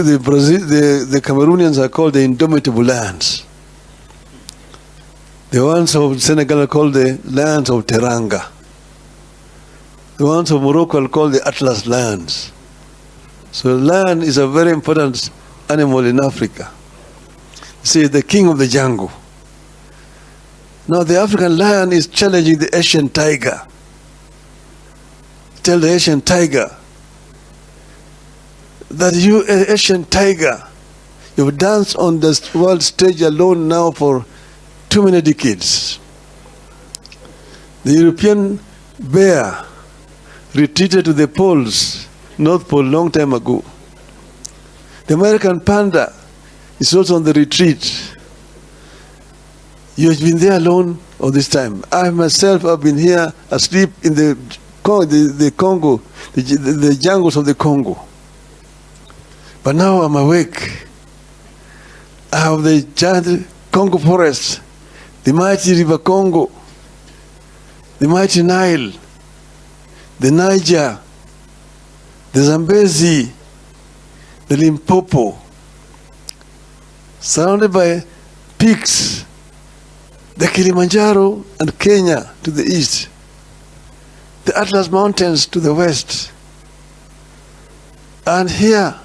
The Cameroonians are called the indomitable lands. The ones of Senegal are called the lands of Teranga. The ones of Morocco are called the Atlas lands. So land is a very important animal in Africa. See, the king of the jungle. Now the African lion is challenging the Asian tiger. Tell the Asian tiger that you, Asian tiger, you've danced on the world stage alone now for too many decades. The European bear retreated to the poles, North Pole, long time ago. The American panda is also on the retreat. You've been there alone all this time. I myself have been here asleep in the Congo, the jungles of the Congo. But now I'm awake. I have the giant Congo forest, the mighty river Congo, the mighty Nile, the Niger, the Zambezi, the Limpopo, surrounded by peaks, the Kilimanjaro and Kenya to the east, the Atlas Mountains to the west. And here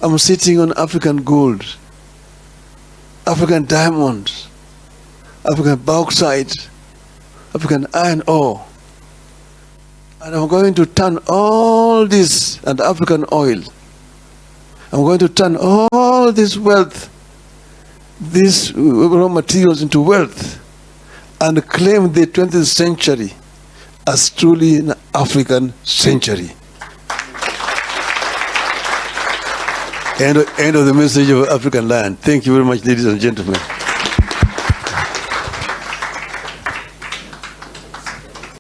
I'm sitting on African gold, African diamonds, African bauxite, African iron ore. And I'm going to turn all this and African oil. I'm going to turn all this wealth, these raw materials into wealth, and claim the 20th century as truly an African century. End of the message of African land. Thank you very much, ladies and gentlemen.